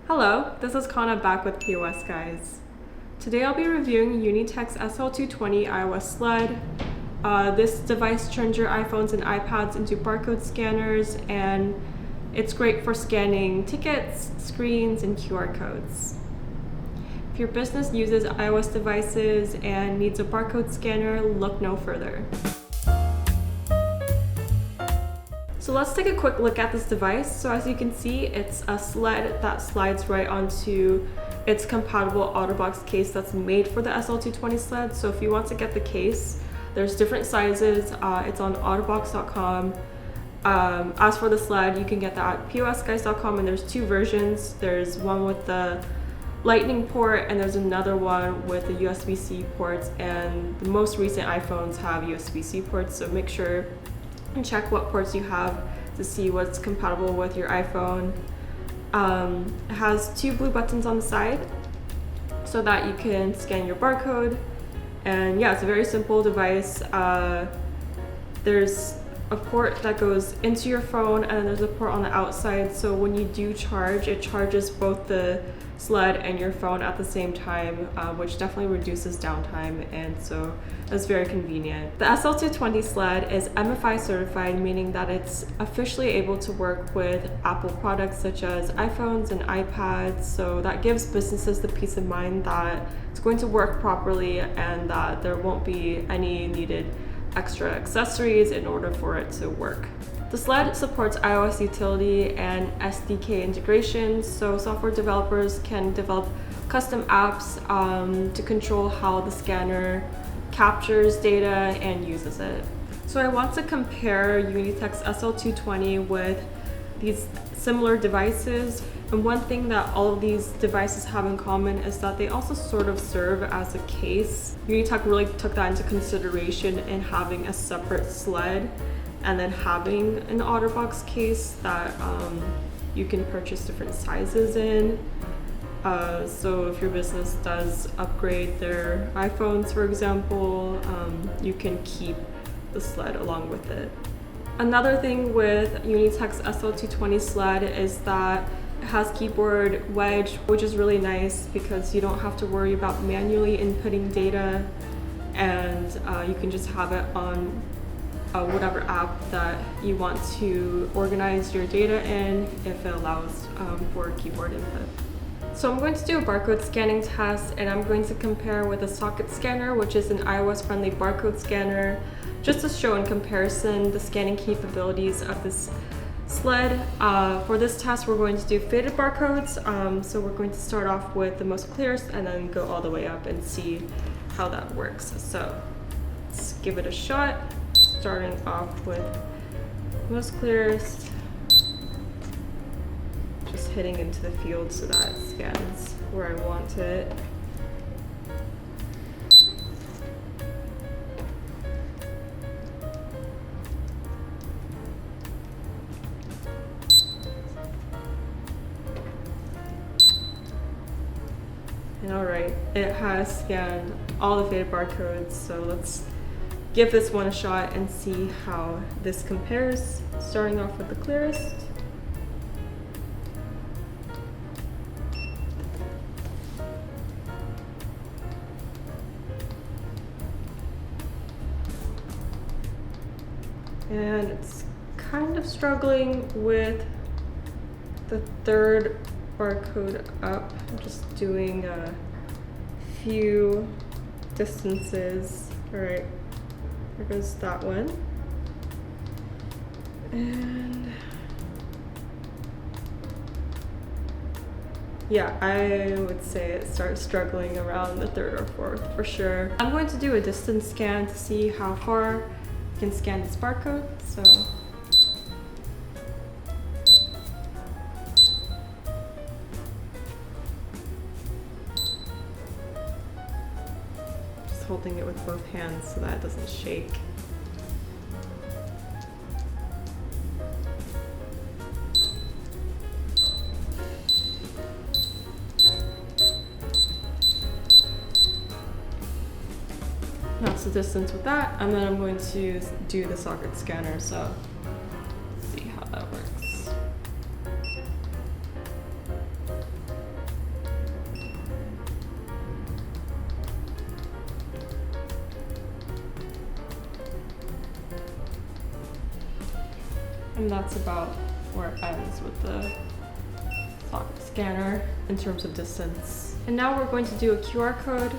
Hello, this is Kana back with POS Guys. Today I'll be reviewing Unitech SL220 iOS Sled. This device turns your iPhones and iPads into barcode scanners, and it's great for scanning tickets, screens, and QR codes. If your business uses iOS devices and needs a barcode scanner, look no further. So let's take a quick look at this device. So as you can see, it's a sled that slides right onto its compatible OtterBox case that's made for the SL220 sled. So if you want to get the case, there's different sizes. It's on POSGuys.com. As for the sled, you can get that at POSGuys.com, and there's two versions. There's one with the Lightning port, and there's another one with the USB-C ports, and the most recent iPhones have USB-C ports, so make sure and check what ports you have to see what's compatible with your iPhone. It has two blue buttons on the side so that you can scan your barcode, and yeah, it's a very simple device. There's a port that goes into your phone, and then there's a port on the outside, so when you do charge, it charges both the sled and your phone at the same time, which definitely reduces downtime, and so it's very convenient. The SL220 sled is MFI certified, meaning that it's officially able to work with Apple products such as iPhones and iPads, so that gives businesses the peace of mind that it's going to work properly and that there won't be any needed extra accessories in order for it to work. The sled supports iOS utility and SDK integrations, so software developers can develop custom apps to control how the scanner captures data and uses it. So I want to compare Unitech SL220 with these similar devices, and one thing that all of these devices have in common is that they also sort of serve as a case. Unitech really took that into consideration in having a separate sled and then having an OtterBox case that you can purchase different sizes in. So if your business does upgrade their iPhones, for example, you can keep the sled along with it. Another thing with Unitech SL220 sled is that it has keyboard wedge, which is really nice because you don't have to worry about manually inputting data, and you can just have it on whatever app that you want to organize your data in if it allows for keyboard input. So I'm going to do a barcode scanning test, and I'm going to compare with a socket scanner, which is an iOS-friendly barcode scanner, just to show in comparison the scanning capabilities of this sled. For this test, we're going to do faded barcodes. So we're going to start off with the most clearest and then go all the way up and see how that works. So let's give it a shot. Starting off with most clearest, just hitting into the field so that it scans where I want it. And all right, it has scanned all the faded barcodes, so let's give this one a shot and see how this compares, starting off with the clearest. And it's kind of struggling with the third barcode up. I'm just doing a few distances. All right. There goes that one. And yeah, I would say it starts struggling around the third or fourth for sure. I'm going to do a distance scan to see how far I can scan this barcode. So holding it with both hands so that it doesn't shake. That's the distance with that, and then I'm going to do the socket scanner, so let's see how that works. And that's about where it ends with the socket scanner in terms of distance. And now we're going to do a QR code.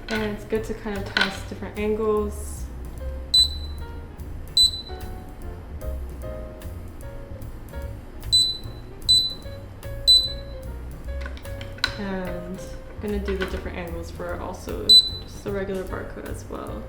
And it's good to kind of test different angles. And I'm gonna do the different angles for also just the regular barcode as well.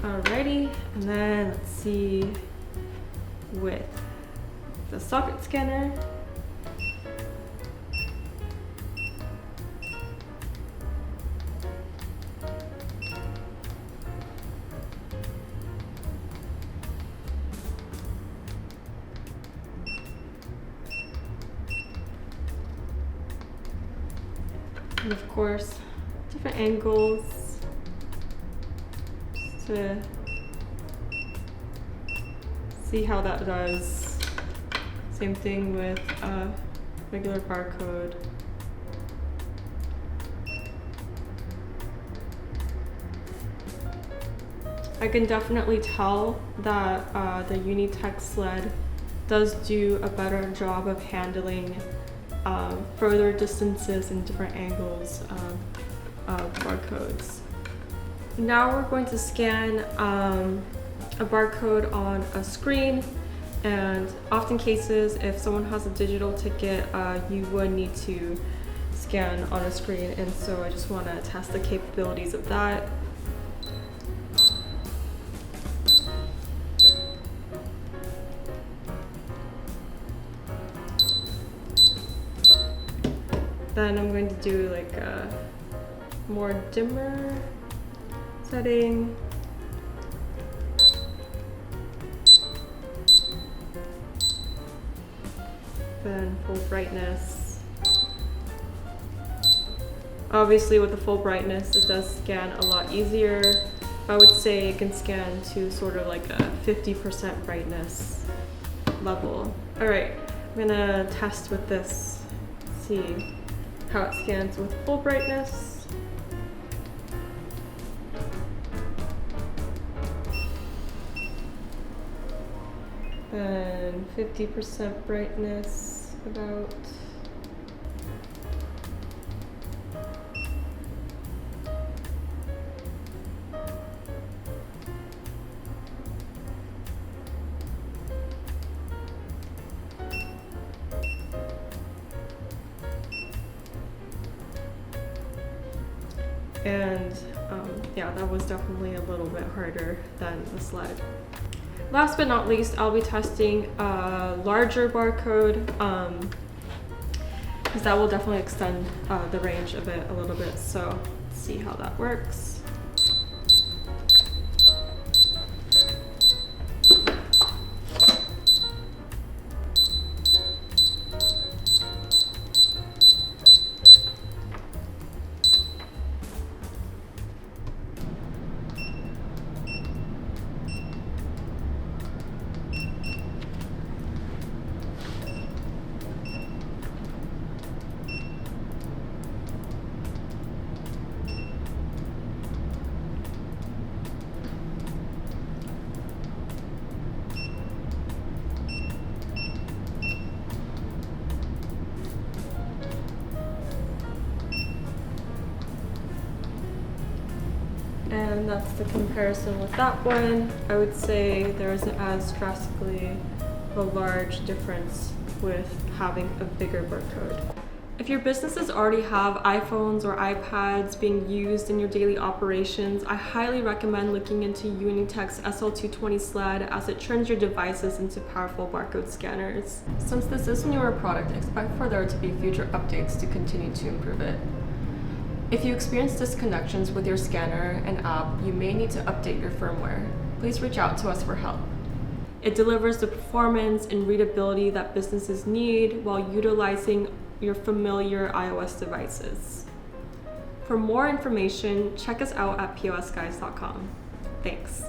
Alrighty, and then let's see with the socket scanner. And of course, different angles just to see how that does. Same thing with a regular barcode. I can definitely tell that the Unitech Sled does do a better job of handling further distances and different angles of barcodes. Now we're going to scan a barcode on a screen, and often cases if someone has a digital ticket, you would need to scan on a screen, and so I just want to test the capabilities of that. Then I'm going to do like a more dimmer setting. Then full brightness. Obviously with the full brightness it does scan a lot easier. I would say it can scan to sort of like a 50% brightness level. Alright, I'm gonna test with this, see how it scans with full brightness. Then 50% brightness about. And yeah, that was definitely a little bit harder than the Sled. Last but not least, I'll be testing a larger barcode, because that will definitely extend the range of it a little bit. So let's see how that works. And that's the comparison with that one. I would say there isn't as drastically a large difference with having a bigger barcode. If your businesses already have iPhones or iPads being used in your daily operations, I highly recommend looking into Unitech's SL220 Sled, as it turns your devices into powerful barcode scanners. Since this is a newer product, expect for there to be future updates to continue to improve it. If you experience disconnections with your scanner and app, you may need to update your firmware. Please reach out to us for help. It delivers the performance and readability that businesses need while utilizing your familiar iOS devices. For more information, check us out at POSGuys.com. Thanks.